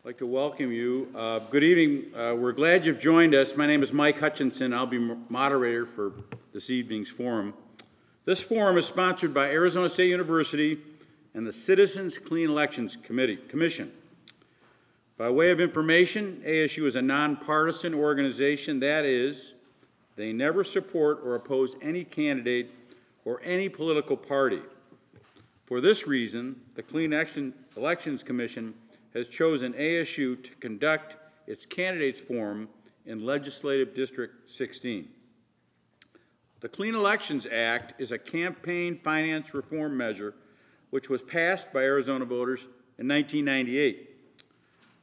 I'd like to welcome you. Good evening. We're glad you've joined us. My name is Mike Hutchinson. I'll be moderator for this evening's forum. This forum is sponsored by Arizona State University and the Citizens Clean Elections Commission. By way of information, ASU is a nonpartisan organization. That is, they never support or oppose any candidate or any political party. For this reason, the Clean Elections Commission has chosen ASU to conduct its candidates forum in Legislative District 16. The Clean Elections Act is a campaign finance reform measure which was passed by Arizona voters in 1998.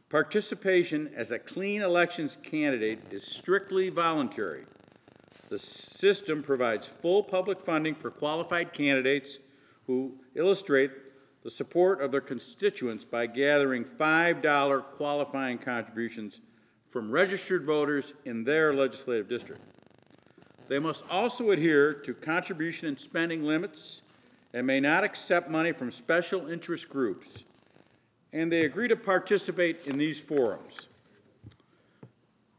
Participation as a clean elections candidate is strictly voluntary. The system provides full public funding for qualified candidates who illustrate the support of their constituents by gathering $5 qualifying contributions from registered voters in their legislative district. They must also adhere to contribution and spending limits and may not accept money from special interest groups. And they agree to participate in these forums.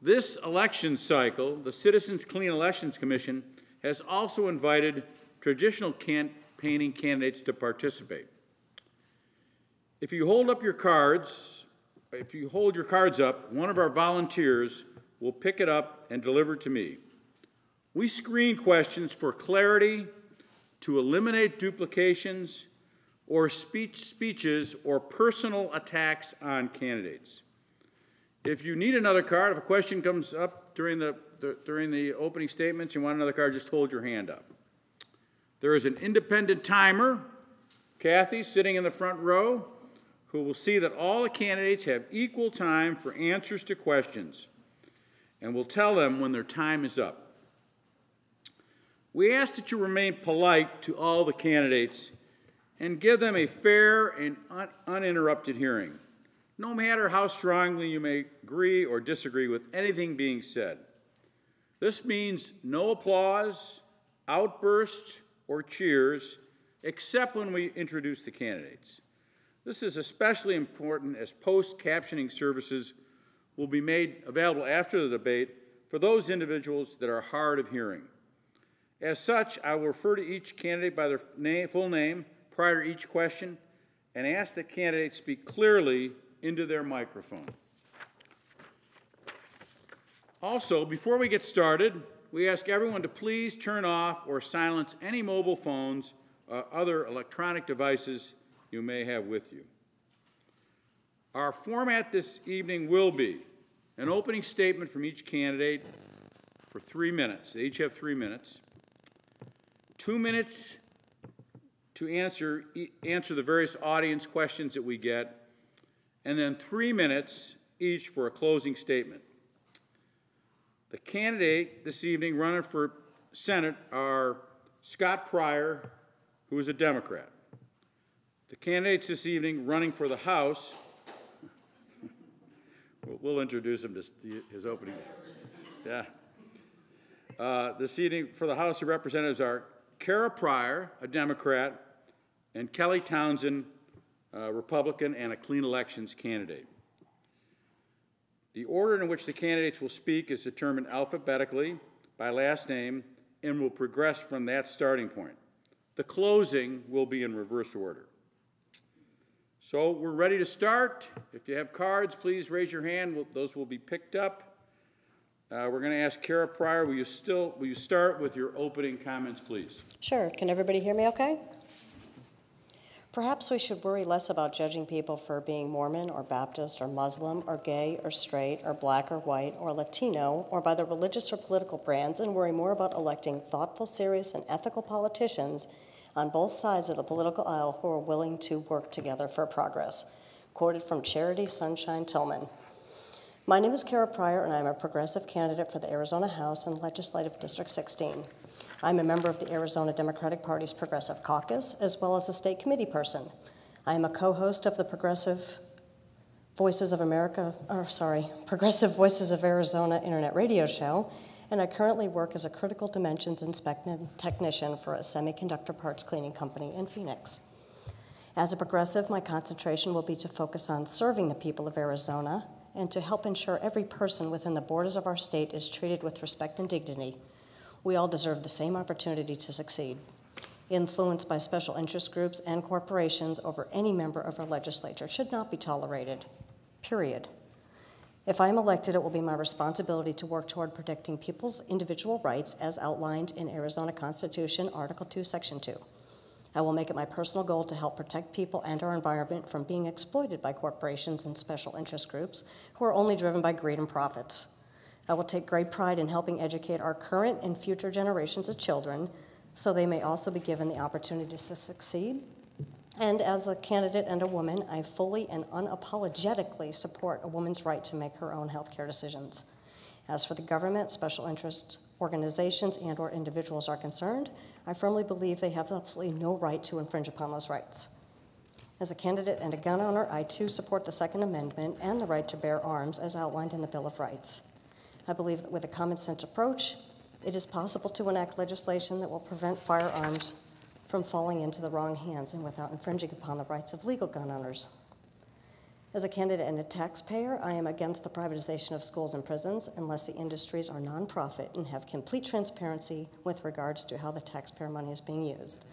This election cycle, the Citizens Clean Elections Commission has also invited traditional campaigning candidates to participate. If you hold your cards up, one of our volunteers will pick it up and deliver it to me. We screen questions for clarity, to eliminate duplications, or speeches or personal attacks on candidates. If you need another card, if a question comes up during the opening statements, you want another card, just hold your hand up. There is an independent timer, Kathy, sitting in the front row, who will see that all the candidates have equal time for answers to questions and will tell them when their time is up. We ask that you remain polite to all the candidates and give them a fair and uninterrupted hearing, no matter how strongly you may agree or disagree with anything being said. This means no applause, outbursts, or cheers, except when we introduce the candidates. This is especially important as post-captioning services will be made available after the debate for those individuals that are hard of hearing. As such, I will refer to each candidate by their full name prior to each question and ask the candidates speak clearly into their microphone. Also, before we get started, we ask everyone to please turn off or silence any mobile phones or other electronic devices you may have with you. Our format this evening will be an opening statement from each candidate for 3 minutes. They each have 3 minutes. 2 minutes to answer the various audience questions that we get, and then 3 minutes each for a closing statement. The candidate this evening running for Senate are Scott Prior, who is a Democrat. The candidates this evening running for the House, we'll introduce him to his opening. Yeah. This evening for the House of Representatives are Cara Prior, a Democrat, and Kelly Townsend, a Republican and a clean elections candidate. The order in which the candidates will speak is determined alphabetically by last name and will progress from that starting point. The closing will be in reverse order. So we're ready to start. If you have cards, please raise your hand. Those will be picked up. We're going to ask Cara Prior, will you start with your opening comments, please? Sure. Can everybody hear me okay? Perhaps we should worry less about judging people for being Mormon or Baptist or Muslim or gay or straight or black or white or Latino or by their religious or political brands and worry more about electing thoughtful, serious, and ethical politicians on both sides of the political aisle who are willing to work together for progress. Quoted from Charity Sunshine Tillman. My name is Cara Prior, and I'm a progressive candidate for the Arizona House in Legislative District 16. I'm a member of the Arizona Democratic Party's Progressive Caucus, as well as a state committee person. I am a co-host of the Progressive Voices of Arizona internet radio show, and I currently work as a critical dimensions inspection technician for a semiconductor parts cleaning company in Phoenix. As a progressive, my concentration will be to focus on serving the people of Arizona and to help ensure every person within the borders of our state is treated with respect and dignity. We all deserve the same opportunity to succeed. Influence by special interest groups and corporations over any member of our legislature should not be tolerated, period. If I am elected, it will be my responsibility to work toward protecting people's individual rights as outlined in Arizona Constitution, Article 2, Section 2. I will make it my personal goal to help protect people and our environment from being exploited by corporations and special interest groups who are only driven by greed and profits. I will take great pride in helping educate our current and future generations of children so they may also be given the opportunity to succeed. And as a candidate and a woman, I fully and unapologetically support a woman's right to make her own health care decisions. As for the government, special interest organizations and/or individuals are concerned, I firmly believe they have absolutely no right to infringe upon those rights. As a candidate and a gun owner, I too support the Second Amendment and the right to bear arms as outlined in the Bill of Rights. I believe that with a common sense approach, it is possible to enact legislation that will prevent firearms from falling into the wrong hands and without infringing upon the rights of legal gun owners. As a candidate and a taxpayer, I am against the privatization of schools and prisons unless the industries are nonprofit and have complete transparency with regards to how the taxpayer money is being used.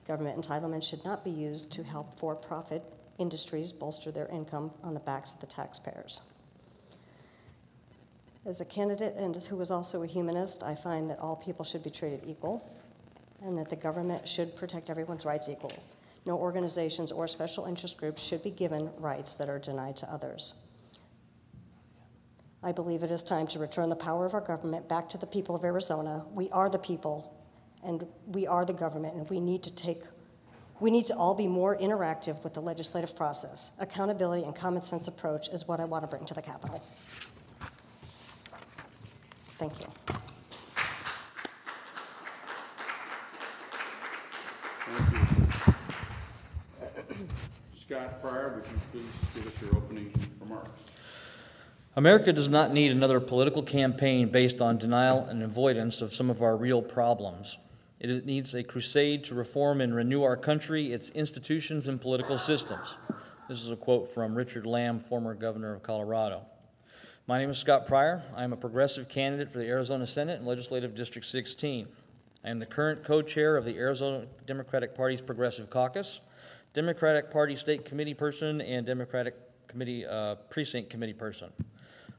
Government entitlements should not be used to help for-profit industries bolster their income on the backs of the taxpayers. As a candidate and who is also a humanist, I find that all people should be treated equal and that the government should protect everyone's rights equally. No organizations or special interest groups should be given rights that are denied to others. I believe it is time to return the power of our government back to the people of Arizona. We are the people, and we are the government, and we need to all be more interactive with the legislative process. Accountability and common sense approach is what I want to bring to the Capitol. Thank you. Thank you. Scott Prior, would you please give us your opening remarks? America does not need another political campaign based on denial and avoidance of some of our real problems. It needs a crusade to reform and renew our country, its institutions, and political systems. This is a quote from Richard Lamb, former governor of Colorado. My name is Scott Prior. I am a progressive candidate for the Arizona Senate in Legislative District 16. I am the current co-chair of the Arizona Democratic Party's Progressive Caucus, Democratic Party State Committee person, and Democratic Committee Precinct Committee person.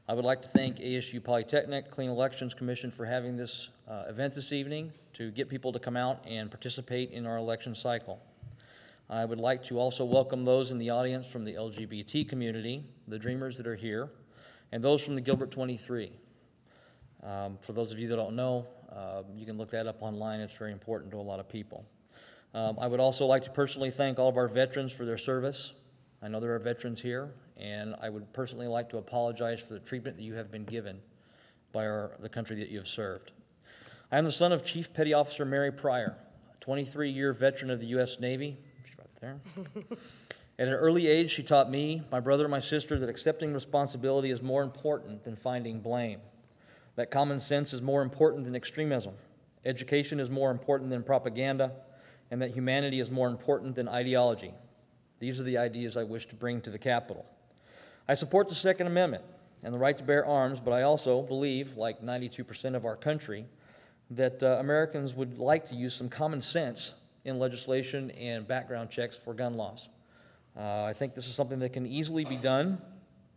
I would like to thank ASU Polytechnic Clean Elections Commission for having this event this evening to get people to come out and participate in our election cycle. I would like to also welcome those in the audience from the LGBT community, the Dreamers that are here, and those from the Gilbert 23. For those of you that don't know, you can look that up online. It's very important to a lot of people. I would also like to personally thank all of our veterans for their service. I know there are veterans here, and I would personally like to apologize for the treatment that you have been given by the country that you have served. I am the son of Chief Petty Officer Mary Prior, a 23-year veteran of the U.S. Navy. She's right there. At an early age, she taught me, my brother, and my sister that accepting responsibility is more important than finding blame, that common sense is more important than extremism, education is more important than propaganda, and that humanity is more important than ideology. These are the ideas I wish to bring to the Capitol. I support the Second Amendment and the right to bear arms, but I also believe, like 92% of our country, that Americans would like to use some common sense in legislation and background checks for gun laws. I think this is something that can easily be done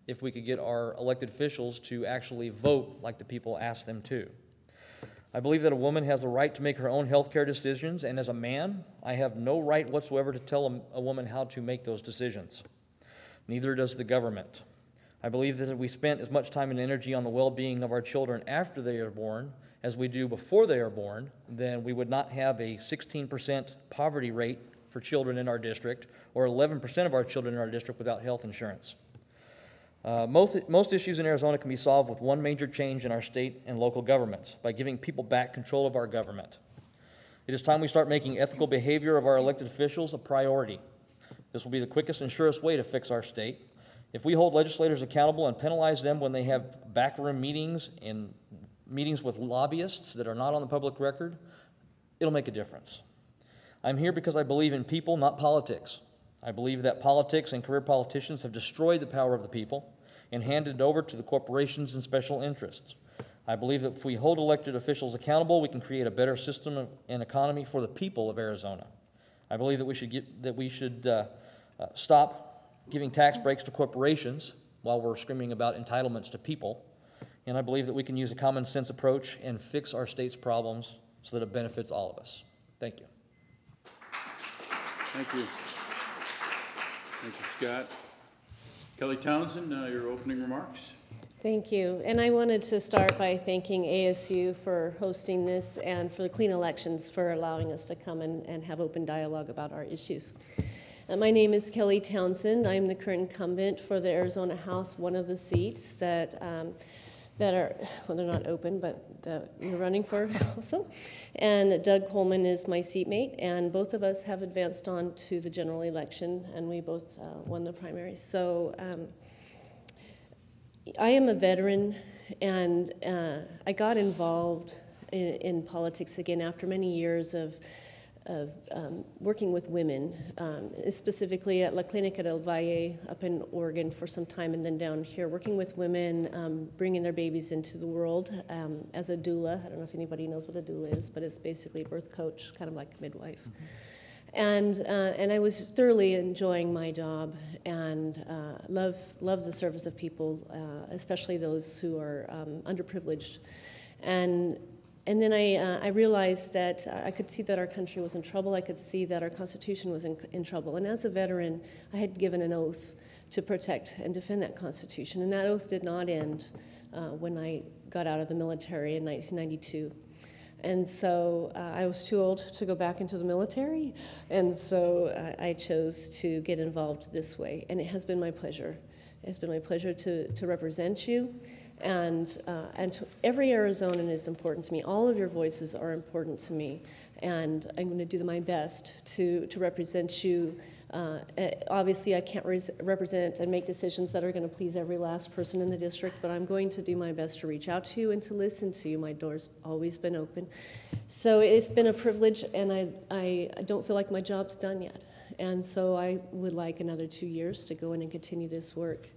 if we could get our elected officials to actually vote like the people ask them to. I believe that a woman has a right to make her own health care decisions, and as a man, I have no right whatsoever to tell a woman how to make those decisions. Neither does the government. I believe that if we spent as much time and energy on the well-being of our children after they are born as we do before they are born, then we would not have a 16% poverty rate for children in our district, or 11% of our children in our district without health insurance. Most issues in Arizona can be solved with one major change in our state and local governments, by giving people back control of our government. It is time we start making ethical behavior of our elected officials a priority. This will be the quickest and surest way to fix our state. If we hold legislators accountable and penalize them when they have backroom meetings and meetings with lobbyists that are not on the public record, it'll make a difference. I'm here because I believe in people, not politics. I believe that politics and career politicians have destroyed the power of the people and handed it over to the corporations and special interests. I believe that if we hold elected officials accountable, we can create a better system and economy for the people of Arizona. I believe that we should stop giving tax breaks to corporations while we're screaming about entitlements to people. And I believe that we can use a common sense approach and fix our state's problems so that it benefits all of us. Thank you. Thank you. Thank you, Scott. Kelly Townsend, your opening remarks. Thank you. And I wanted to start by thanking ASU for hosting this and for the Clean Elections for allowing us to come and have open dialogue about our issues. My name is Kelly Townsend. I'm the current incumbent for the Arizona House, one of the seats that are, well, they're not open, but that you're running for also. And Doug Coleman is my seatmate, and both of us have advanced on to the general election, and we both won the primary. So I am a veteran, and I got involved in politics again after many years of working with women, specifically at La Clínica del Valle up in Oregon for some time, and then down here working with women, bringing their babies into the world as a doula. I don't know if anybody knows what a doula is, but it's basically a birth coach, kind of like a midwife. Mm-hmm. And I was thoroughly enjoying my job and love the service of people, especially those who are underprivileged. And then I realized that I could see that our country was in trouble. I could see that our Constitution was in trouble. And as a veteran, I had given an oath to protect and defend that Constitution. And that oath did not end when I got out of the military in 1992. And so I was too old to go back into the military. And so I chose to get involved this way. And it has been my pleasure. It's been my pleasure to represent you. And to every Arizonan is important to me. All of your voices are important to me, and I'm going to do my best to represent you. Obviously, I can't represent and make decisions that are going to please every last person in the district, but I'm going to do my best to reach out to you and to listen to you. My door's always been open. So it's been a privilege, and I don't feel like my job's done yet. And so I would like another 2 years to go in and continue this work.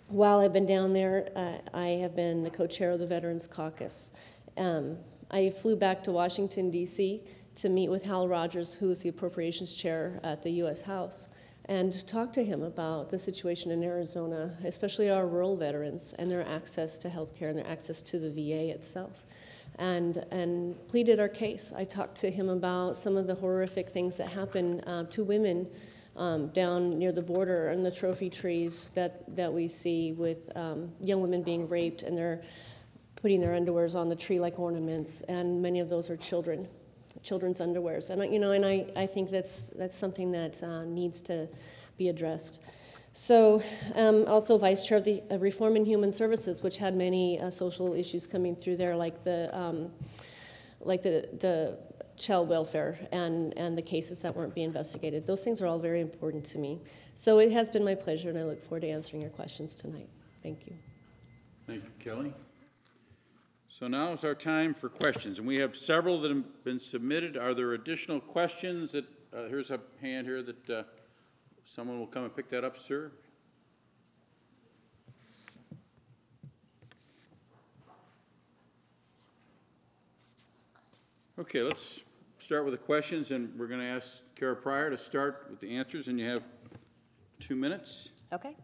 While I've been down there, I have been the co-chair of the Veterans Caucus. I flew back to Washington, D.C. to meet with Hal Rogers, who is the appropriations chair at the U.S. House, and talk to him about the situation in Arizona, especially our rural veterans and their access to health care and their access to the VA itself, and pleaded our case. I talked to him about some of the horrific things that happen to women down near the border and the trophy trees that we see with young women being raped, and they're putting their underwears on the tree like ornaments, and many of those are children's underwears. And I think that's something that needs to be addressed. So also vice chair of the Reform in Human Services, which had many social issues coming through there, like the child welfare and the cases that weren't being investigated. Those things are all very important to me. So it has been my pleasure, and I look forward to answering your questions tonight. Thank you. Thank you, Kelly. So now is our time for questions, and we have several that have been submitted. Are there additional questions? Here's a hand here that someone will come and pick that up, sir. Okay, let's start with the questions, and we're going to ask Cara Prior to start with the answers, and you have 2 minutes. Okay.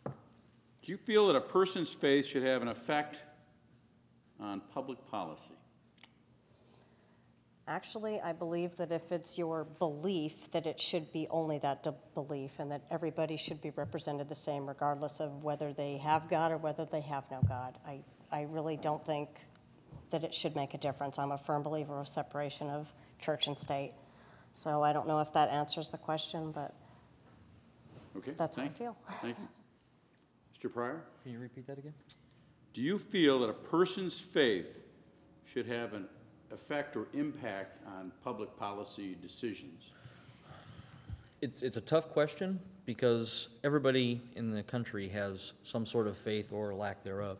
Do you feel that a person's faith should have an effect on public policy? Actually, I believe that if it's your belief, that it should be only that belief, and that everybody should be represented the same regardless of whether they have God or whether they have no God. I really don't think that it should make a difference. I'm a firm believer of separation of church and state. So I don't know if that answers the question, but okay, that's how I feel. Thank you. Mr. Prior? Can you repeat that again? Do you feel that a person's faith should have an effect or impact on public policy decisions? It's a tough question because everybody in the country has some sort of faith or lack thereof.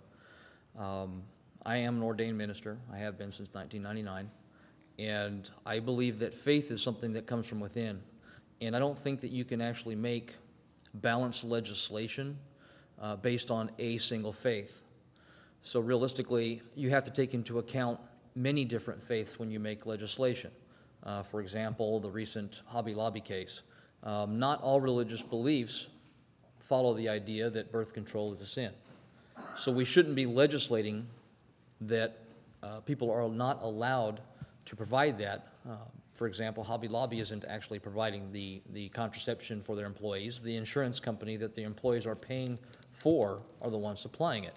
I am an ordained minister. I have been since 1999. And I believe that faith is something that comes from within. And I don't think that you can actually make balanced legislation based on a single faith. So realistically, you have to take into account many different faiths when you make legislation. For example, the recent Hobby Lobby case. Not all religious beliefs follow the idea that birth control is a sin. So we shouldn't be legislating that people are not allowed to provide that. For example, Hobby Lobby isn't actually providing the contraception for their employees. The insurance company that the employees are paying for are the ones supplying it.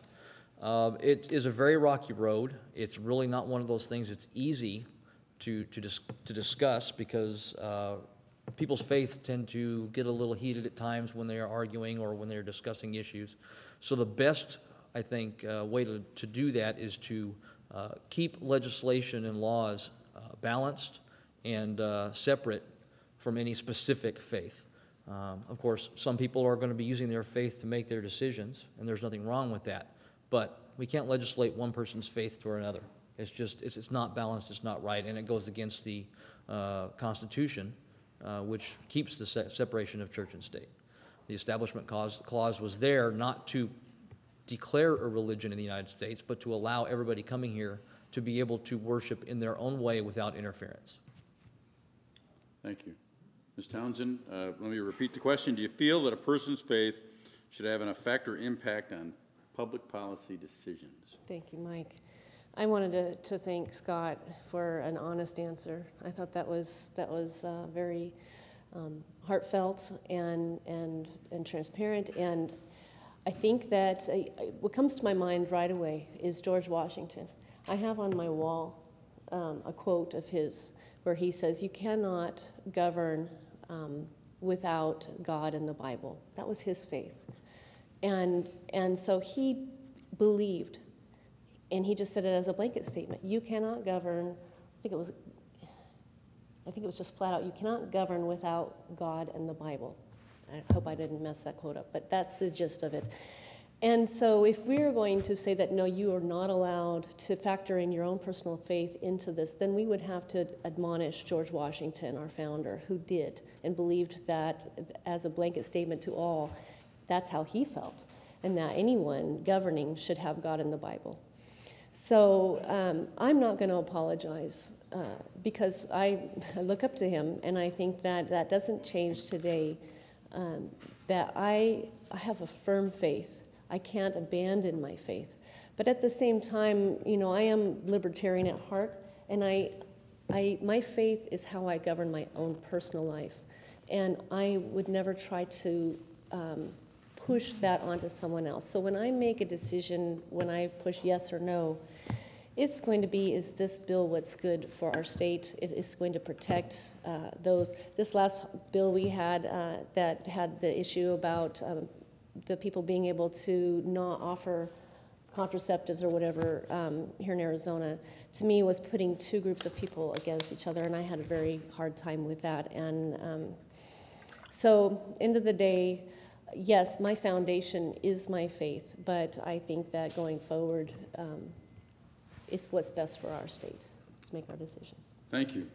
It is a very rocky road. It's really not one of those things that's easy to discuss, because people's faiths tend to get a little heated at times when they are arguing or when they're discussing issues. So the best, I think, way to do that is to keep legislation and laws balanced and separate from any specific faith. Of course, some people are going to be using their faith to make their decisions, and there's nothing wrong with that. But we can't legislate one person's faith to another. It's just, it's not balanced, it's not right, and it goes against the Constitution, which keeps the separation of church and state. The Establishment Clause was there not to declare a religion in the United States, but to allow everybody coming here to be able to worship in their own way without interference. Thank you. Ms. Townsend, let me repeat the question. Do you feel that a person's faith should have an effect or impact on public policy decisions? Thank you, Mike. I wanted to thank Scott for an honest answer. I thought that was very heartfelt and transparent. And I think that what comes to my mind right away is George Washington. I have on my wall a quote of his where he says, "You cannot govern without God and the Bible." That was his faith. And so he believed, and he just said it as a blanket statement. You cannot govern, I think it was just flat out, you cannot govern without God and the Bible. I hope I didn't mess that quote up, but that's the gist of it. And so if we're going to say that, no, you are not allowed to factor in your own personal faith into this, then we would have to admonish George Washington, our founder, who did and believed that as a blanket statement to all, that's how he felt, and that anyone governing should have God in the Bible. So I'm not going to apologize because I look up to him, and I think that that doesn't change today, that I have a firm faith. I can't abandon my faith. But at the same time, you know, I am libertarian at heart, and my faith is how I govern my own personal life. And I would never try to push that onto someone else. So when I make a decision, when I push yes or no, it's going to be, is this bill what's good for our state? It's going to protect those. This last bill we had that had the issue about the people being able to not offer contraceptives or whatever here in Arizona, to me was putting two groups of people against each other, and I had a very hard time with that. And so, end of the day, yes, my foundation is my faith, but I think that going forward is what's best for our state to make our decisions. Thank you.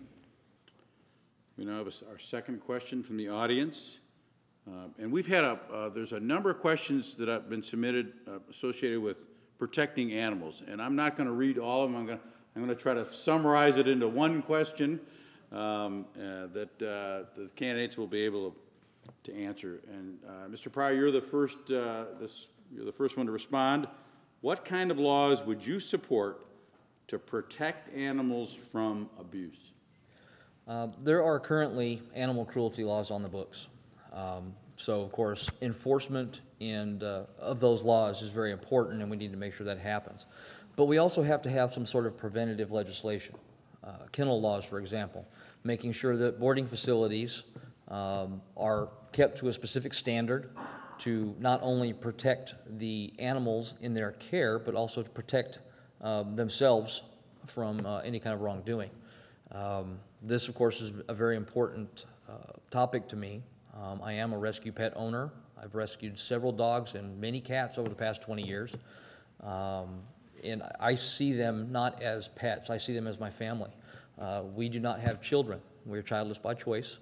We now have our second question from the audience. And we've had there's a number of questions that have been submitted associated with protecting animals. And I'm not going to read all of them. I'm going to try to summarize it into one question that the candidates will be able to answer. And Mr. Prior, you're the first. You're the first one to respond. What kind of laws would you support to protect animals from abuse? There are currently animal cruelty laws on the books. So, of course, enforcement of those laws is very important, and we need to make sure that happens. But we also have to have some sort of preventative legislation. Kennel laws, for example, making sure that boarding facilities are kept to a specific standard to not only protect the animals in their care, but also to protect themselves from any kind of wrongdoing. This, of course, is a very important topic to me. I am a rescue pet owner. I've rescued several dogs and many cats over the past 20 years. And I see them not as pets. I see them as my family. We do not have children. We're childless by choice.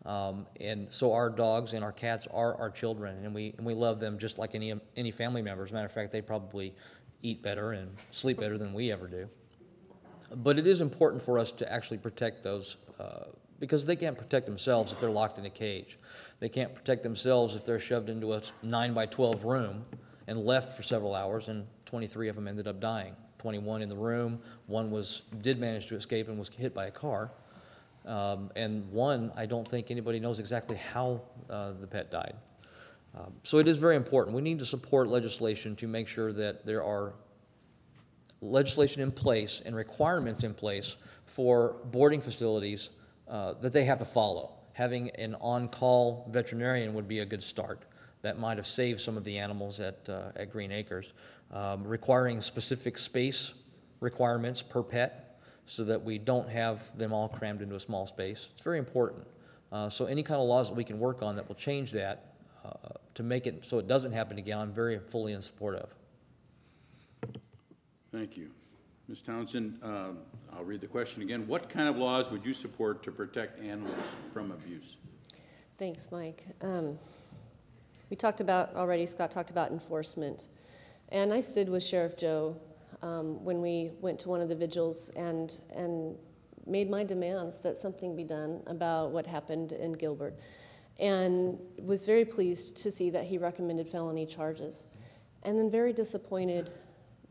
And so our dogs and our cats are our children, and we love them just like any family member. As a matter of fact, they probably eat better and sleep better than we ever do. But it is important for us to actually protect those because they can't protect themselves if they're locked in a cage. They can't protect themselves if they're shoved into a 9-by-12 room and left for several hours, and 23 of them ended up dying. 21 in the room, one did manage to escape and was hit by a car. And one, I don't think anybody knows exactly how the pet died. So it is very important. We need to support legislation to make sure that there are legislation in place and requirements in place for boarding facilities that they have to follow. Having an on-call veterinarian would be a good start. That might have saved some of the animals at Green Acres. Requiring specific space requirements per pet so that we don't have them all crammed into a small space. It's very important. So any kind of laws that we can work on that will change that to make it so it doesn't happen again, I'm very fully in support of. Thank you. Ms. Townsend, I'll read the question again. What kind of laws would you support to protect animals from abuse? Thanks, Mike. We talked about already, Scott talked about enforcement. And I stood with Sheriff Joe when we went to one of the vigils and made my demands that something be done about what happened in Gilbert. And was very pleased to see that he recommended felony charges. And then very disappointed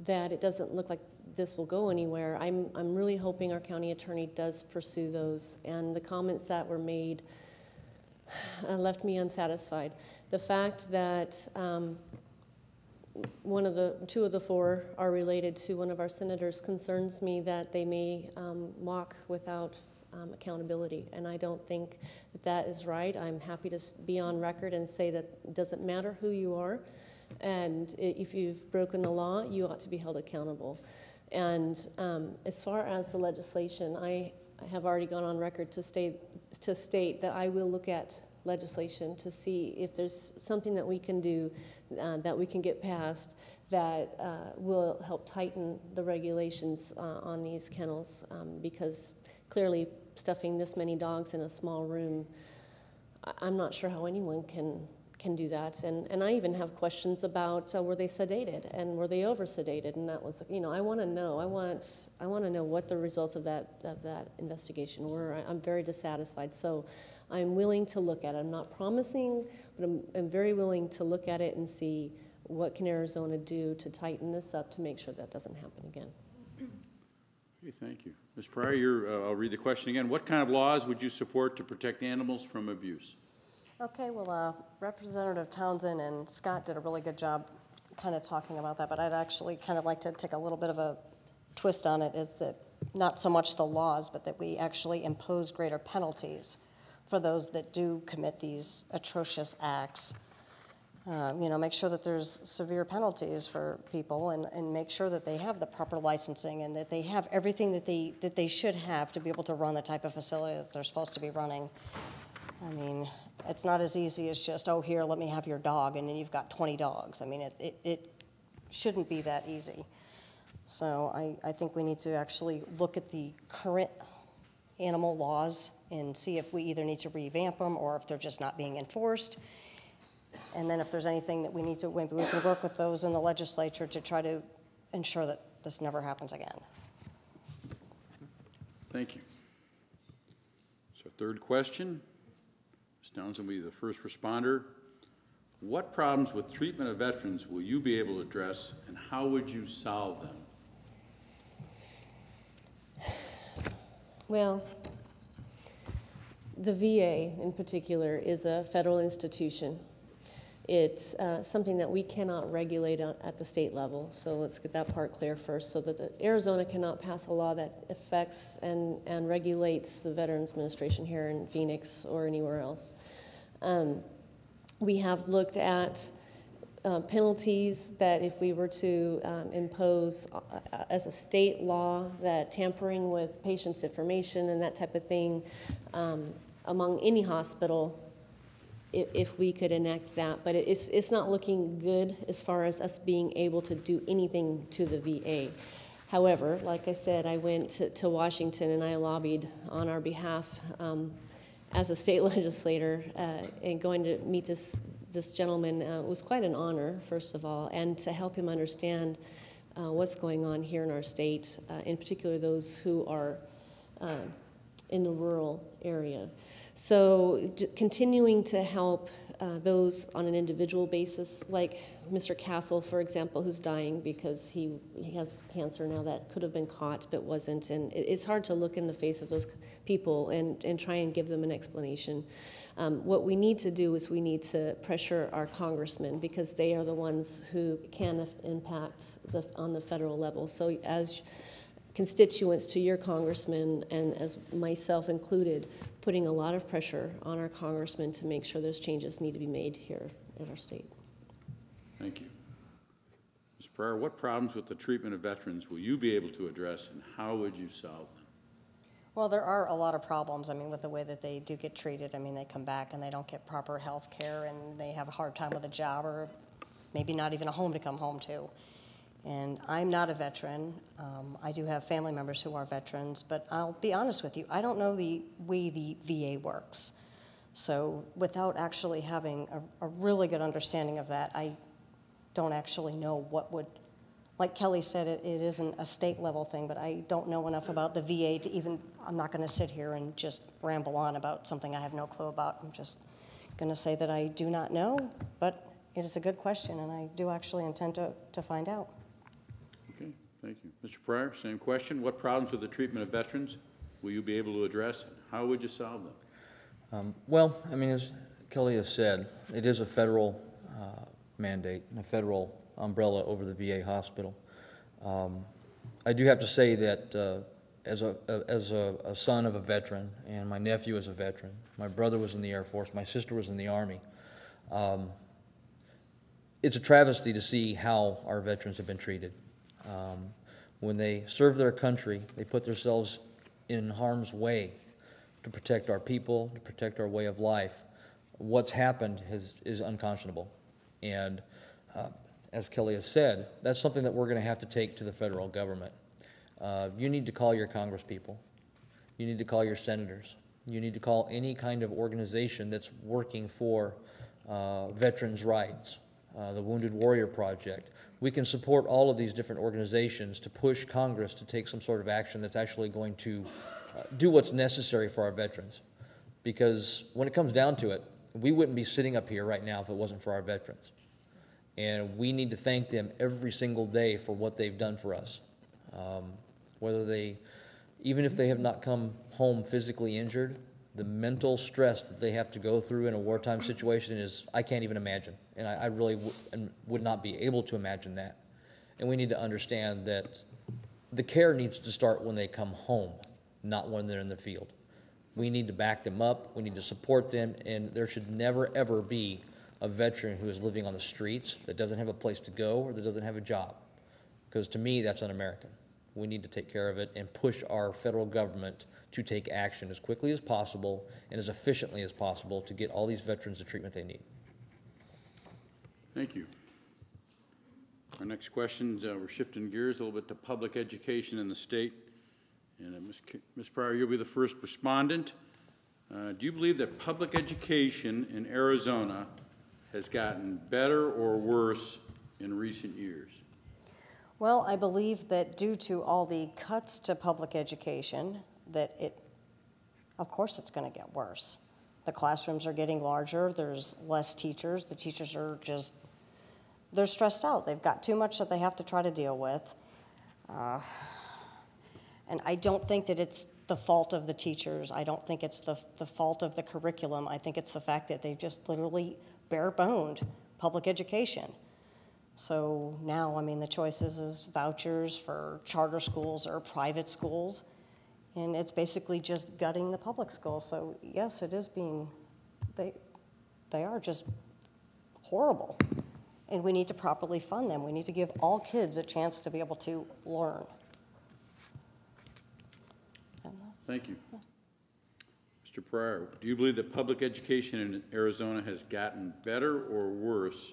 that it doesn't look like this will go anywhere. I'm really hoping our county attorney does pursue those. And the comments that were made left me unsatisfied. The fact that two of the four are related to one of our senators concerns me that they may walk without accountability, and I don't think that is right. I'm happy to be on record and say that it doesn't matter who you are, and if you've broken the law, you ought to be held accountable. And as far as the legislation, I have already gone on record to state that I will look at legislation to see if there's something that we can do that we can get passed that will help tighten the regulations on these kennels because clearly stuffing this many dogs in a small room, I'm not sure how anyone can do that. And I even have questions about were they sedated and were they over sedated, and that was, I want to know. I want to know what the results of that investigation were. I'm very dissatisfied. So I'm willing to look at it. I'm not promising, but I'm very willing to look at it and see what can Arizona do to tighten this up to make sure that doesn't happen again. Okay, thank you. Ms. Prior, I'll read the question again. What kind of laws would you support to protect animals from abuse? Okay, well, Representative Townsend and Scott did a really good job kind of talking about that, but I'd actually kind of like to take a little bit of a twist on it, is that not so much the laws, but that we actually impose greater penalties for those that do commit these atrocious acts. Make sure that there's severe penalties for people and make sure that they have the proper licensing and that they have everything that they should have to be able to run the type of facility that they're supposed to be running. I mean, it's not as easy as just, oh, here, let me have your dog, and then you've got 20 dogs. I mean, it shouldn't be that easy. So I think we need to actually look at the current animal laws and see if we either need to revamp them or if they're just not being enforced. And then if there's anything that we need to, maybe we can work with those in the legislature to try to ensure that this never happens again. Thank you. So third question. Ms. Townsend will be the first responder. What problems with treatment of veterans will you be able to address, and how would you solve them? Well, the VA in particular is a federal institution. It's something that we cannot regulate at the state level, so let's get that part clear first, so that Arizona cannot pass a law that affects and regulates the Veterans Administration here in Phoenix or anywhere else. We have looked at penalties that if we were to impose as a state law, that tampering with patients' information and that type of thing among any hospital, if we could enact that. But it's not looking good as far as us being able to do anything to the VA. However, like I said, I went to Washington and I lobbied on our behalf as a state legislator, and going to meet this gentleman was quite an honor, first of all, and to help him understand what's going on here in our state, in particular those who are in the rural area. So continuing to help those on an individual basis, like Mr. Castle, for example, who's dying because he has cancer now that could have been caught but wasn't. And it's hard to look in the face of those people and try and give them an explanation. What we need to do is we need to pressure our congressmen, because they are the ones who can impact on the federal level. So as constituents to your congressman, and as myself included, putting a lot of pressure on our congressmen to make sure those changes need to be made here in our state. Thank you. Ms. Prior, what problems with the treatment of veterans will you be able to address, and how would you solve them? Well, there are a lot of problems, I mean, with the way that they do get treated. I mean, they come back and they don't get proper health care, and they have a hard time with a job, or maybe not even a home to come home to. And I'm not a veteran. I do have family members who are veterans, but I'll be honest with you, I don't know the way the VA works. So without actually having a really good understanding of that, I don't actually know what would, like Kelly said, it isn't a state level thing, but I don't know enough about the VA to even, I'm not going to sit here and just ramble on about something I have no clue about. I'm just going to say that I do not know, but it is a good question, and I do actually intend to find out. Okay, thank you. Mr. Prior, same question. What problems with the treatment of veterans will you be able to address, and how would you solve them? Well, I mean, as Kelly has said, it is a federal mandate, and a federal umbrella over the VA hospital. I do have to say that as a son of a veteran, and my nephew is a veteran, my brother was in the Air Force, my sister was in the Army, it's a travesty to see how our veterans have been treated. When they serve their country, they put themselves in harm's way to protect our people, to protect our way of life. What's happened is unconscionable. And as Kelly has said, that's something that we're going to have to take to the federal government. You need to call your congresspeople. You need to call your senators. You need to call any kind of organization that's working for veterans' rights, the Wounded Warrior Project. We can support all of these different organizations to push Congress to take some sort of action that's actually going to do what's necessary for our veterans. Because when it comes down to it, we wouldn't be sitting up here right now if it wasn't for our veterans. And we need to thank them every single day for what they've done for us. Even if they have not come home physically injured, the mental stress that they have to go through in a wartime situation is, I can't even imagine. And I really would not be able to imagine that. And we need to understand that the care needs to start when they come home, not when they're in the field. We need to back them up, we need to support them, and there should never, ever be a veteran who is living on the streets that doesn't have a place to go or that doesn't have a job. Because to me, that's un-American. We need to take care of it and push our federal government to take action as quickly as possible and as efficiently as possible to get all these veterans the treatment they need. Thank you. Our next questions, we're shifting gears a little bit to public education in the state. And Ms. Prior, you'll be the first respondent. Do you believe that public education in Arizona has gotten better or worse in recent years? Well, I believe that due to all the cuts to public education, that of course it's going to get worse. The classrooms are getting larger, there's less teachers, the teachers are they're stressed out. They've got too much that they have to try to deal with. And I don't think that it's the fault of the teachers. I don't think it's the fault of the curriculum. I think it's the fact that they've just literally bare-boned public education. So now, I mean, the choices is vouchers for charter schools or private schools, and it's basically just gutting the public schools. So yes, it is they are just horrible, and we need to properly fund them. We need to give all kids a chance to be able to learn. Thank you. Mr. Prior, do you believe that public education in Arizona has gotten better or worse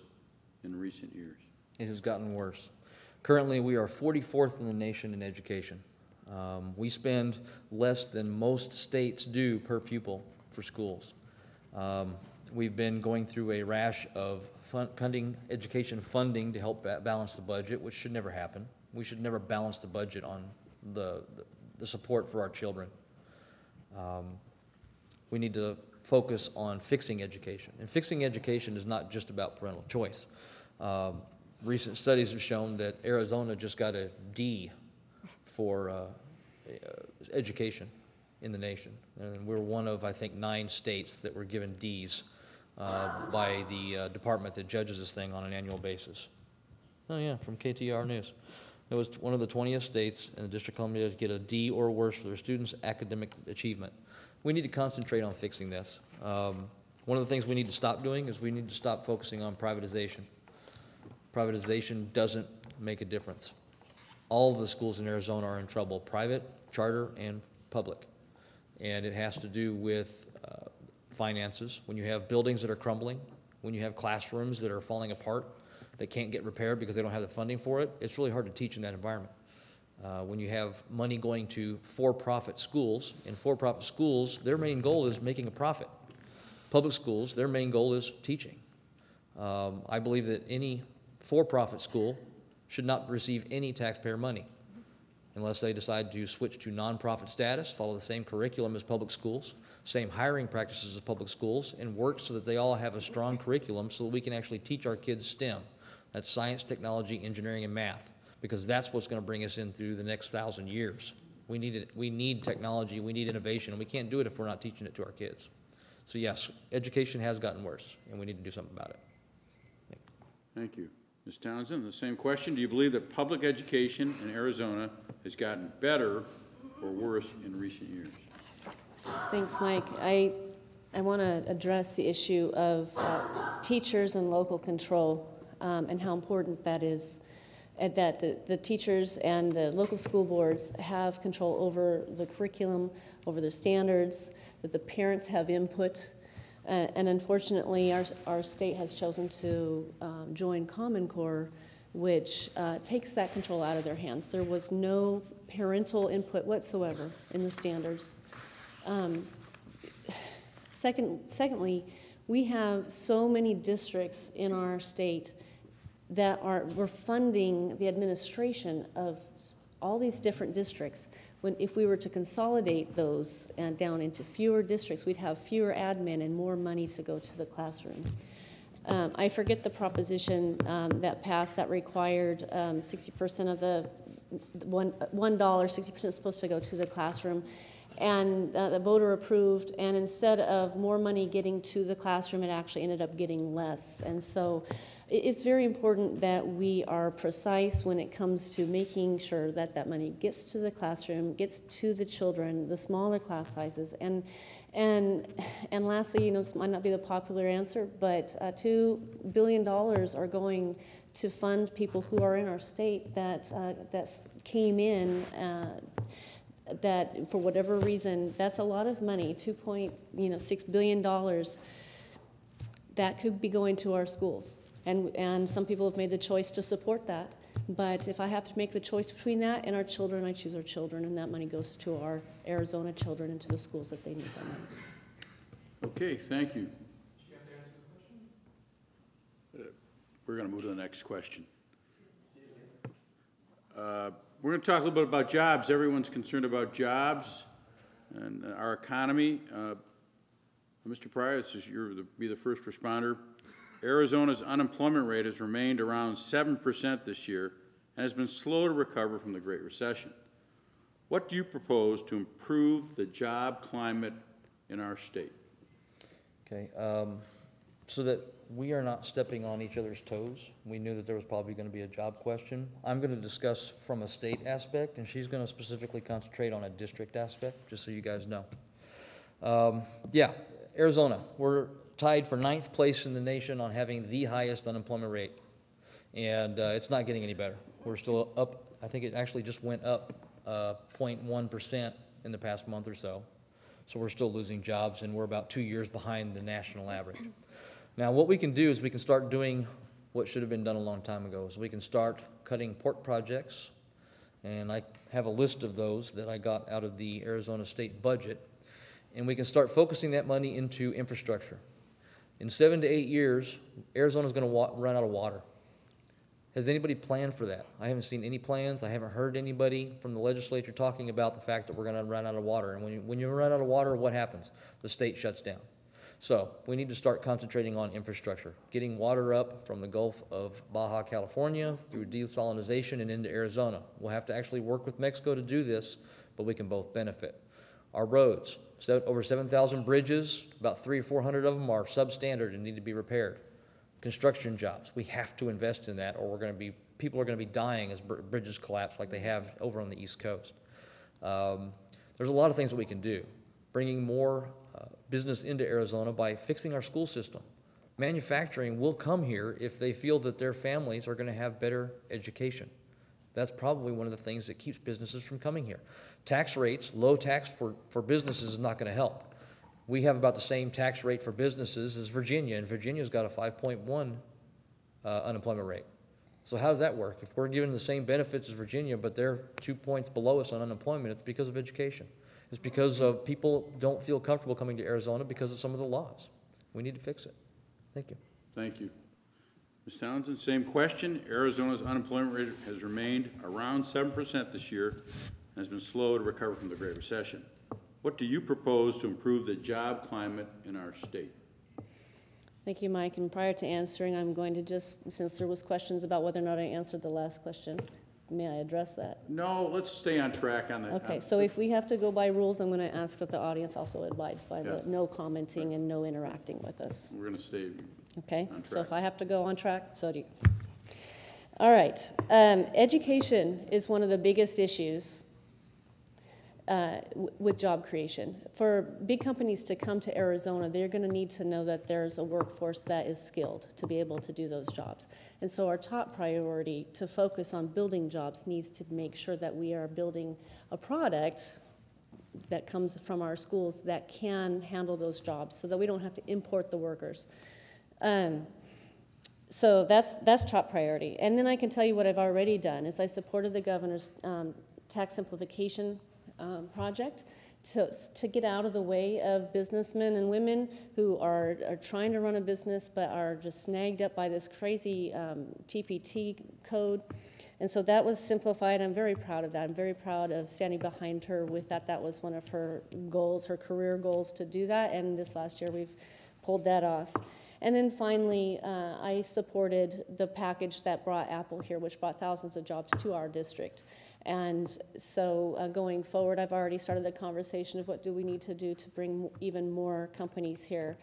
in recent years? It has gotten worse. Currently, we are 44th in the nation in education. We spend less than most states do per pupil for schools. We've been going through a rash of cutting education funding to help balance the budget, which should never happen. We should never balance the budget on the support for our children. We need to focus on fixing education. And fixing education is not just about parental choice. Recent studies have shown that Arizona just got a D for education in the nation. And we're one of, I think, 9 states that were given Ds by the department that judges this thing on an annual basis. Oh yeah, from KTR News. It was one of the 20th states in the District of Columbia to get a D or worse for their students' academic achievement. We need to concentrate on fixing this. One of the things we need to stop doing is we need to stop focusing on privatization. Privatization doesn't make a difference. All of the schools in Arizona are in trouble, private, charter, and public. And it has to do with finances. When you have buildings that are crumbling, when you have classrooms that are falling apart, that can't get repaired because they don't have the funding for it, it's really hard to teach in that environment. When you have money going to for-profit schools, in for-profit schools, their main goal is making a profit. Public schools, their main goal is teaching. I believe that any for-profit school should not receive any taxpayer money unless they decide to switch to nonprofit status, follow the same curriculum as public schools, same hiring practices as public schools, and work so that they all have a strong curriculum so that we can actually teach our kids STEM. That's science, technology, engineering, and math, because that's what's going to bring us in through the next 1,000 years. We need technology, we need innovation, and we can't do it if we're not teaching it to our kids. So yes, education has gotten worse, and we need to do something about it. Thank you. Ms. Townsend, the same question. Do you believe that public education in Arizona has gotten better or worse in recent years? Thanks, Mike. I want to address the issue of teachers and local control and how important that is, and that the teachers and the local school boards have control over the curriculum, over the standards, that the parents have input. And unfortunately, our state has chosen to join Common Core, which takes that control out of their hands. There was no parental input whatsoever in the standards. Secondly, we have so many districts in our state that we're funding the administration of all these different districts. If we were to consolidate those and down into fewer districts, we'd have fewer admin and more money to go to the classroom. I forget the proposition that passed that required 60% of the $1, 60% is supposed to go to the classroom. And the voter approved, and instead of more money getting to the classroom, it actually ended up getting less. And so it's very important that we are precise when it comes to making sure that that money gets to the classroom, gets to the children, the smaller class sizes. And lastly, you know, this might not be the popular answer, but $2 billion are going to fund people who are in our state that came in that for whatever reason, that's a lot of money, $2.6 billion that could be going to our schools. And some people have made the choice to support that. But if I have to make the choice between that and our children, I choose our children, and that money goes to our Arizona children and to the schools that they need that money. Okay, thank you. We're going to move to the next question. We're going to talk a little bit about jobs. Everyone's concerned about jobs and our economy. Mr. Prior, this is be the first responder. Arizona's unemployment rate has remained around 7% this year and has been slow to recover from the Great Recession. What do you propose to improve the job climate in our state? Okay, so that we are not stepping on each other's toes. We knew that there was probably going to be a job question. I'm going to discuss from a state aspect, and she's going to specifically concentrate on a district aspect, just so you guys know. Yeah, Arizona, we're tied for 9th place in the nation on having the highest unemployment rate, and it's not getting any better. We're still up. I think it actually just went up 0.1% in the past month or so. So we're still losing jobs, and we're about 2 years behind the national average. Now, what we can do is we can start doing what should have been done a long time ago. So we can start cutting port projects, and I have a list of those that I got out of the Arizona state budget. and we can start focusing that money into infrastructure. In 7 to 8 years, Arizona's going to run out of water. Has anybody planned for that? I haven't seen any plans. I haven't heard anybody from the legislature talking about the fact that we're going to run out of water. And when you run out of water, what happens? The state shuts down. So we need to start concentrating on infrastructure, getting water up from the Gulf of Baja California through desalinization and into Arizona. We'll have to actually work with Mexico to do this, but we can both benefit. Our roads, over 7,000 bridges, about 300 or 400 of them are substandard and need to be repaired. Construction jobs, we have to invest in that, or people are going to be dying as bridges collapse like they have over on the East Coast. There's a lot of things that we can do. Bringing more business into Arizona by fixing our school system. Manufacturing will come here if they feel that their families are going to have better education. That's probably one of the things that keeps businesses from coming here. Tax rates, low tax for businesses is not going to help. We have about the same tax rate for businesses as Virginia, and Virginia's got a 5.1 unemployment rate. So how does that work? If we're given the same benefits as Virginia, but they're 2 points below us on unemployment, it's because of education. It's because people don't feel comfortable coming to Arizona because of some of the laws. We need to fix it. Thank you. Thank you. Ms. Townsend, same question. Arizona's unemployment rate has remained around 7% this year and has been slow to recover from the Great Recession. What do you propose to improve the job climate in our state? Thank you, Mike. And prior to answering, I'm going to just, since there was questions about whether or not I answered the last question, may I address that? No, let's stay on track on that. Okay, so if we have to go by rules, I'm going to ask that the audience also abides by the no commenting and no interacting with us. We're going to stay Okay, on track. so if I have to go on track, so do you. All right, education is one of the biggest issues with job creation. For big companies to come to Arizona, they're going to need to know that there's a workforce that is skilled to be able to do those jobs. And so our top priority to focus on building jobs needs to make sure that we are building a product that comes from our schools that can handle those jobs so that we don't have to import the workers. So that's top priority. And then I can tell you what I've already done is I supported the governor's tax simplification project to get out of the way of businessmen and women who are trying to run a business but are just snagged up by this crazy TPT code. And so that was simplified. I'm very proud of that. I'm very proud of standing behind her with that. That was one of her goals, her career goals, to do that. And this last year we've pulled that off. And then finally, I supported the package that brought Apple here, which brought thousands of jobs to our district. And so going forward, I've already started the conversation of what do we need to do to bring even more companies here.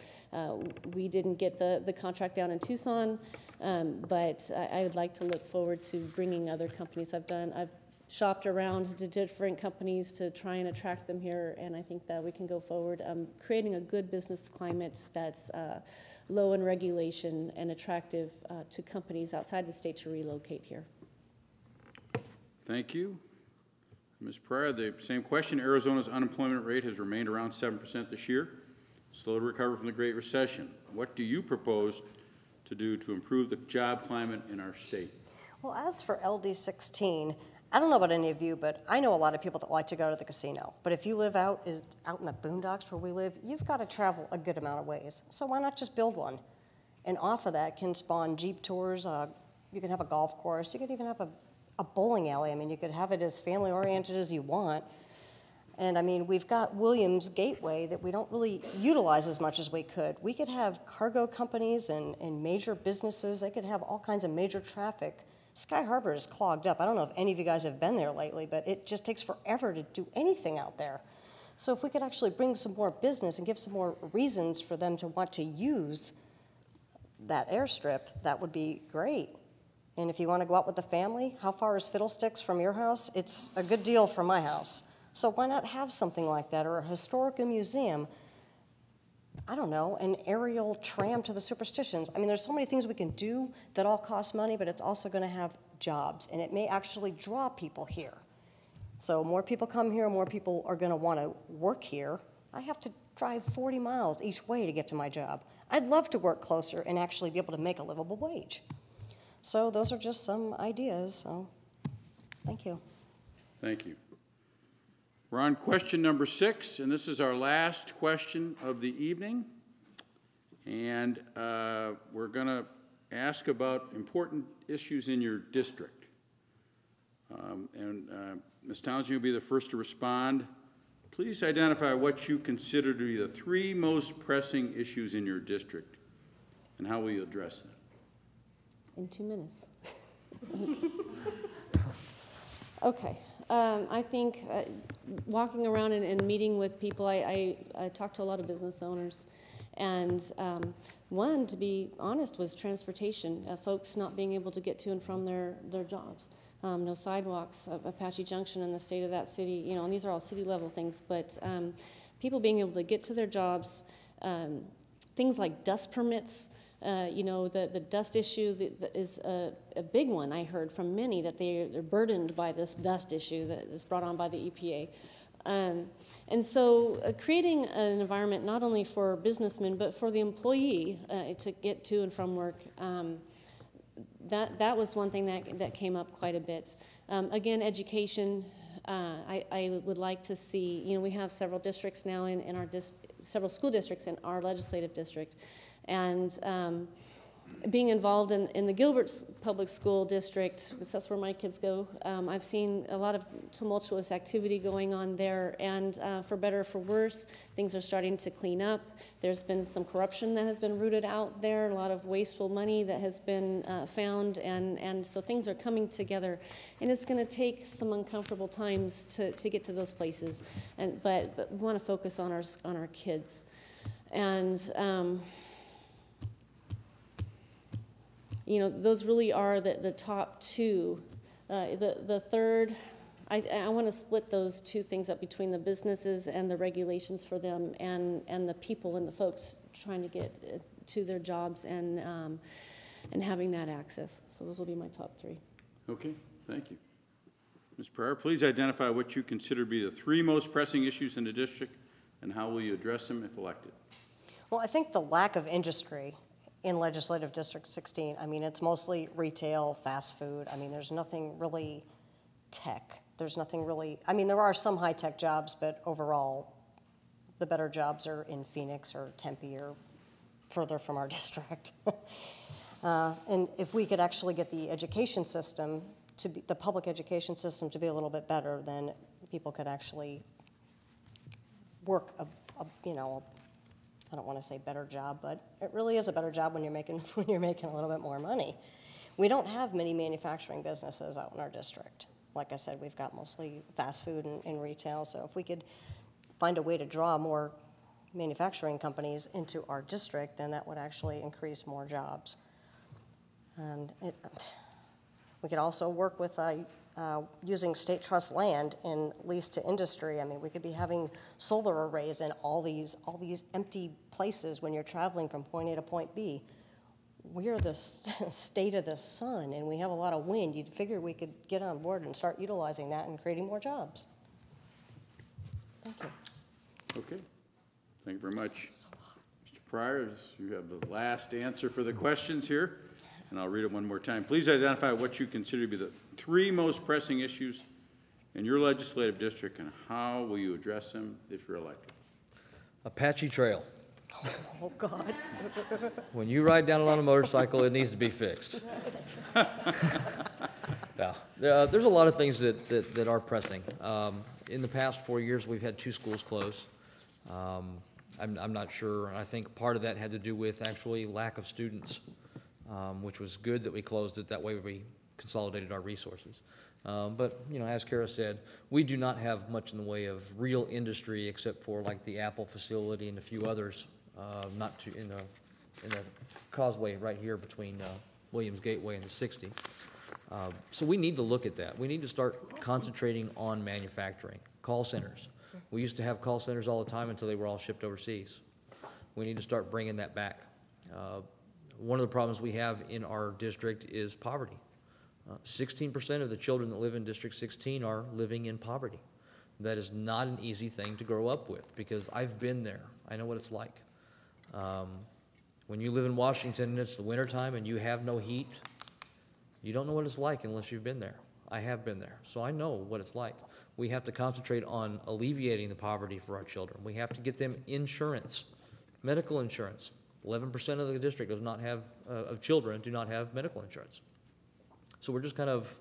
We didn't get the contract down in Tucson, but I would like to look forward to bringing other companies. I've shopped around to different companies to try and attract them here, and I think that we can go forward creating a good business climate that's low in regulation and attractive to companies outside the state to relocate here. Thank you. Ms. Prior, the same question. Arizona's unemployment rate has remained around 7% this year, slow to recover from the Great Recession. What do you propose to do to improve the job climate in our state? Well, as for LD16, I don't know about any of you, but I know a lot of people that like to go to the casino. But if you live out in the boondocks where we live, you've got to travel a good amount of ways. So why not just build one? And off of that can spawn Jeep tours. You can have a golf course. You could even have a bowling alley. I mean, you could have it as family-oriented as you want. And I mean, we've got Williams Gateway that we don't really utilize as much as we could. We could have cargo companies and major businesses. They could have all kinds of major traffic. Sky Harbor is clogged up. I don't know if any of you guys have been there lately, but it just takes forever to do anything out there. So if we could actually bring some more business and give some more reasons for them to want to use that airstrip, that would be great. And if you want to go out with the family, how far is Fiddlesticks from your house? It's a good deal from my house. So why not have something like that, or a historical museum? I don't know, an aerial tram to the Superstitions. I mean, there's so many things we can do that all cost money, but it's also going to have jobs, and it may actually draw people here. So more people come here, more people are going to want to work here. I have to drive 40 miles each way to get to my job. I'd love to work closer and actually be able to make a livable wage. So those are just some ideas, so thank you. Thank you. We're on question number 6, and this is our last question of the evening. And we're going to ask about important issues in your district. Ms. Townsend, you'll be the first to respond. Please identify what you consider to be the 3 most pressing issues in your district, and how will you address them? In 2 minutes. Okay. I think walking around and meeting with people, I talk to a lot of business owners, and one, to be honest, was transportation, folks not being able to get to and from their jobs. No sidewalks, Apache Junction in the state of that city, you know, and these are all city level things, but people being able to get to their jobs, things like dust permits, you know, the dust issue is a big one. I heard from many that they're burdened by this dust issue that is brought on by the EPA. And so creating an environment not only for businessmen but for the employee to get to and from work, that was one thing that came up quite a bit. Again, education, I would like to see, you know, we have several districts now in our several school districts in our legislative district, and being involved in the Gilbert Public School District, because that's where my kids go, I've seen a lot of tumultuous activity going on there, and for better or for worse, things are starting to clean up. There's been some corruption that has been rooted out there, a lot of wasteful money that has been found, and so things are coming together, and it's going to take some uncomfortable times to get to those places, but we want to focus on our kids. And you know, those really are the top 2. The third, I want to split those 2 things up between the businesses and the regulations for them, and the people and the folks trying to get to their jobs and having that access. So those will be my top 3. Okay, thank you. Ms. Prior, please identify what you consider to be the 3 most pressing issues in the district, and how will you address them if elected? Well, I think the lack of industry in Legislative District 16, I mean, it's mostly retail, fast food. I mean, there's nothing really tech. There's nothing really, I mean, there are some high-tech jobs, but overall, the better jobs are in Phoenix or Tempe or further from our district. And if we could actually get the education system to be, the public education system to be a little bit better, then people could actually work you know, I don't want to say better job, but it really is a better job when you're making a little bit more money. We don't have many manufacturing businesses out in our district. Like I said, we've got mostly fast food and retail, so if we could find a way to draw more manufacturing companies into our district, then that would actually increase more jobs. And we could also work with using state trust land in lease to industry. I mean, we could be having solar arrays in all these empty places when you're traveling from point A to point B. We're the state of the sun, and we have a lot of wind. You'd figure we could get on board and start utilizing that and creating more jobs. Thank you. Okay. Thank you very much. Mr. Prior, you have the last answer for the questions here, and I'll read it one more time. Please identify what you consider to be the 3 most pressing issues in your legislative district, and how will you address them if you're elected? Apache Trail. Oh, God. When you ride down it on a motorcycle, it needs to be fixed. Yeah, there's a lot of things that are pressing. In the past 4 years, we've had 2 schools close. I'm not sure. I think part of that had to do with actually lack of students, which was good that we closed it. That way we consolidated our resources. But, you know, as Cara said, we do not have much in the way of real industry except for like the Apple facility and a few others, not too in the causeway right here between Williams Gateway and the 60. So we need to look at that. We need to start concentrating on manufacturing. Call centers. We used to have call centers all the time until they were all shipped overseas. We need to start bringing that back. One of the problems we have in our district is poverty. 16% of the children that live in District 16 are living in poverty. That is not an easy thing to grow up with, because I've been there. I know what it's like. When you live in Washington and it's the wintertime and you have no heat, you don't know what it's like unless you've been there. I have been there, so I know what it's like. We have to concentrate on alleviating the poverty for our children. We have to get them insurance, medical insurance. 11% of the district does not have, of children do not have medical insurance. So we're just kind of,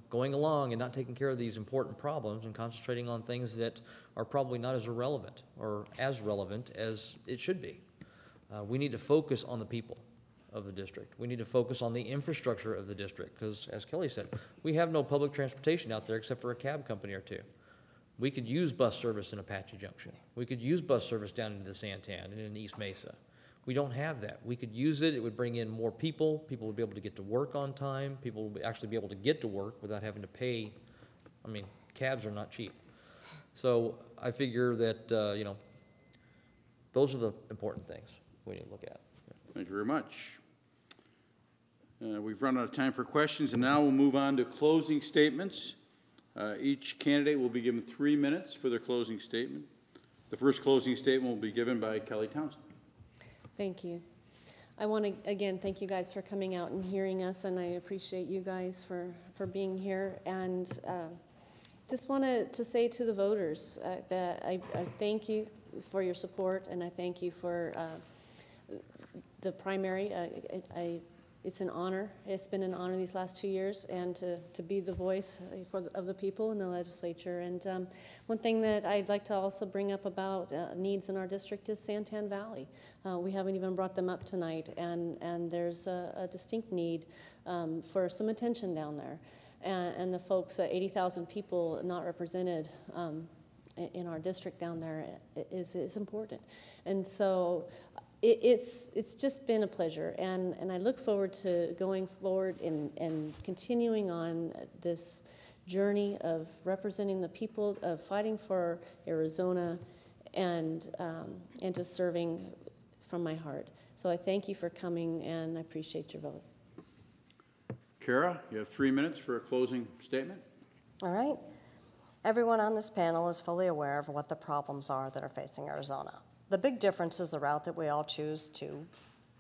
going along and not taking care of these important problems and concentrating on things that are probably not as irrelevant or as relevant as it should be. We need to focus on the people of the district. We need to focus on the infrastructure of the district because, as Kelly said, we have no public transportation out there except for a cab company or two. We could use bus service in Apache Junction. We could use bus service down into the Santan and in East Mesa. We don't have that. We could use it. It would bring in more people. People would be able to get to work on time. People would actually be able to get to work without having to pay. I mean, cabs are not cheap. So I figure that, those are the important things we need to look at. Thank you very much. We've run out of time for questions, and now we'll move on to closing statements. Each candidate will be given 3 minutes for their closing statement. The first closing statement will be given by Kelly Townsend. Thank you. I want to, again, thank you guys for coming out and hearing us, and I appreciate you guys for being here. And just wanted to say to the voters that I thank you for your support, and I thank you for the primary. It's an honor. It's been an honor these last 2 years, and to be the voice of the people in the legislature. And one thing that I'd like to also bring up about needs in our district is Santan Valley. We haven't even brought them up tonight, and there's a distinct need for some attention down there. And the folks, 80,000 people not represented in our district down there is important. And so it's just been a pleasure, and I look forward to going forward and continuing on this journey of representing the people, of fighting for Arizona, and just serving from my heart. So I thank you for coming, and I appreciate your vote. Cara, you have 3 minutes for a closing statement. All right. Everyone on this panel is fully aware of what the problems are that are facing Arizona. The big difference is the route that we all choose to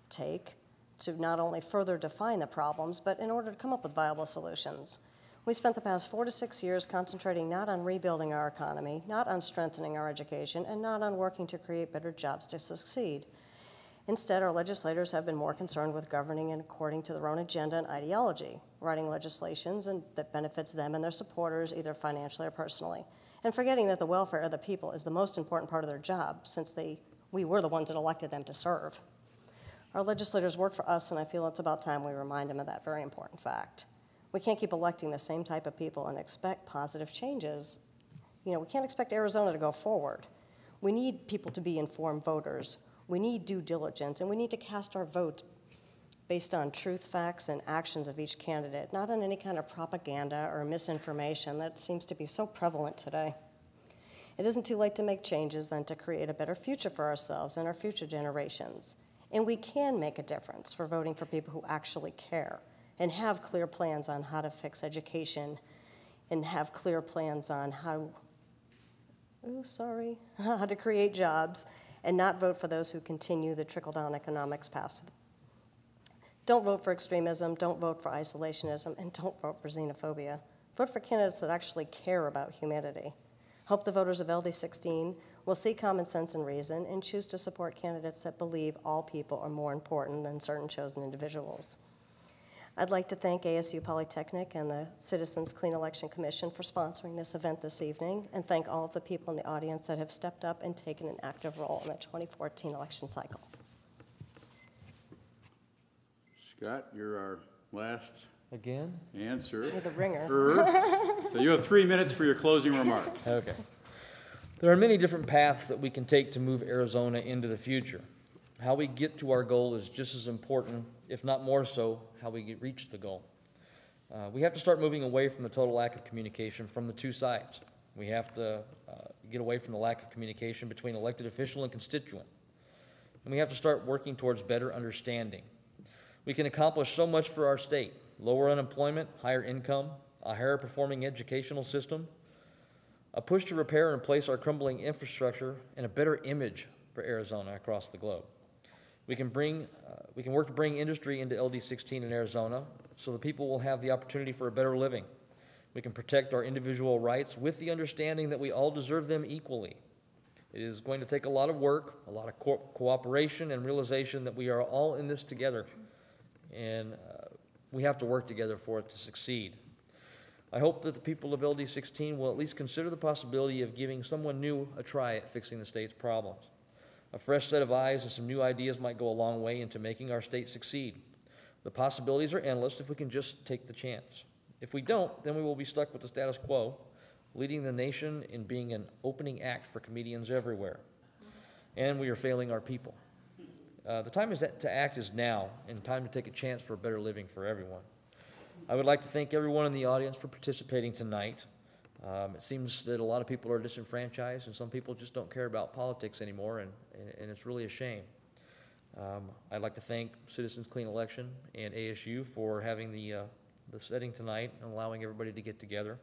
take to not only further define the problems, but in order to come up with viable solutions. We spent the past 4 to 6 years concentrating not on rebuilding our economy, not on strengthening our education, and not on working to create better jobs to succeed. Instead, our legislators have been more concerned with governing and according to their own agenda and ideology, writing legislations that benefits them and their supporters, either financially or personally, and forgetting that the welfare of the people is the most important part of their job, since we were the ones that elected them to serve. Our legislators work for us, and I feel it's about time we remind them of that very important fact. We can't keep electing the same type of people and expect positive changes. We can't expect Arizona to go forward. We need people to be informed voters. We need due diligence, and we need to cast our votes based on truth, facts, and actions of each candidate, not on any kind of propaganda or misinformation that seems to be so prevalent today. It isn't too late to make changes and to create a better future for ourselves and our future generations. And we can make a difference for voting for people who actually care and have clear plans on how to fix education and have clear plans on how to create jobs, and not vote for those who continue the trickle-down economics past. Don't vote for extremism, don't vote for isolationism, and don't vote for xenophobia. Vote for candidates that actually care about humanity. Hope the voters of LD16 will see common sense and reason and choose to support candidates that believe all people are more important than certain chosen individuals. I'd like to thank ASU Polytechnic and the Citizens Clean Election Commission for sponsoring this event this evening, and thank all of the people in the audience that have stepped up and taken an active role in the 2014 election cycle. Scott, you're our last answer. You're the ringer. So you have 3 minutes for your closing remarks. Okay. There are many different paths that we can take to move Arizona into the future. How we get to our goal is just as important, if not more so, how we reach the goal. We have to start moving away from the total lack of communication from the two sides. We have to get away from the lack of communication between elected official and constituent. And we have to start working towards better understanding. We can accomplish so much for our state: lower unemployment, higher income, a higher performing educational system, a push to repair and replace our crumbling infrastructure, and a better image for Arizona across the globe. We can work to bring industry into LD16 in Arizona so the people will have the opportunity for a better living, We can protect our individual rights with the understanding that we all deserve them equally. It is going to take a lot of work, a lot of cooperation, and realization that we are all in this together, and we have to work together for it to succeed. I hope that the people of LD16 will at least consider the possibility of giving someone new a try at fixing the state's problems. A fresh set of eyes and some new ideas might go a long way into making our state succeed. The possibilities are endless if we can just take the chance. If we don't, then we will be stuck with the status quo, leading the nation in being an opening act for comedians everywhere. And we are failing our people. The time to act is now, and time to take a chance for a better living for everyone. I would like to thank everyone in the audience for participating tonight. It seems that a lot of people are disenfranchised, and some people just don't care about politics anymore, and it's really a shame. I'd like to thank Citizens Clean Election and ASU for having the setting tonight and allowing everybody to get together.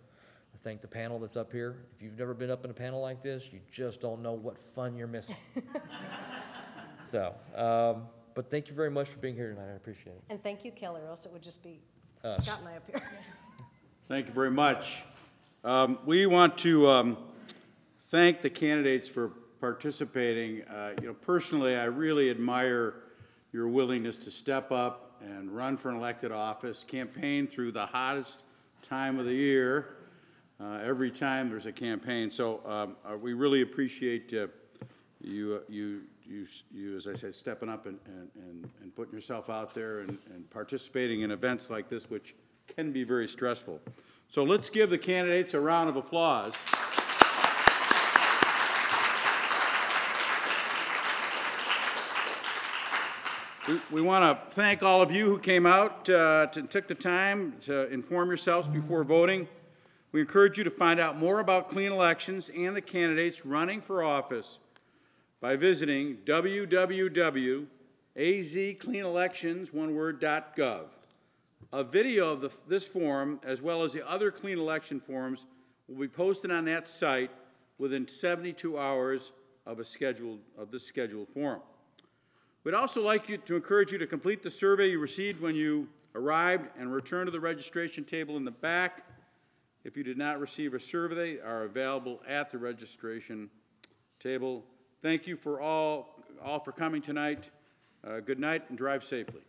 I thank the panel that's up here. If you've never been up in a panel like this, you just don't know what fun you're missing. So, but thank you very much for being here tonight. I appreciate it. And thank you, Kelly, or else it would just be Scott and I up here. Thank you very much. We want to thank the candidates for participating. Personally, I really admire your willingness to step up and run for an elected office, campaign through the hottest time of the year. Every time there's a campaign, so we really appreciate you, as I said, stepping up and putting yourself out there and participating in events like this, which can be very stressful. So let's give the candidates a round of applause. We want to thank all of you who came out and took the time to inform yourselves before voting. We encourage you to find out more about clean elections and the candidates running for office by visiting www.azcleanelections.gov. A video of this forum, as well as the other clean election forums, will be posted on that site within 72 hours of this scheduled forum. We'd also like to encourage you to complete the survey you received when you arrived and return to the registration table in the back. If you did not receive a survey, they are available at the registration table. Thank you for all for coming tonight. Good night and drive safely.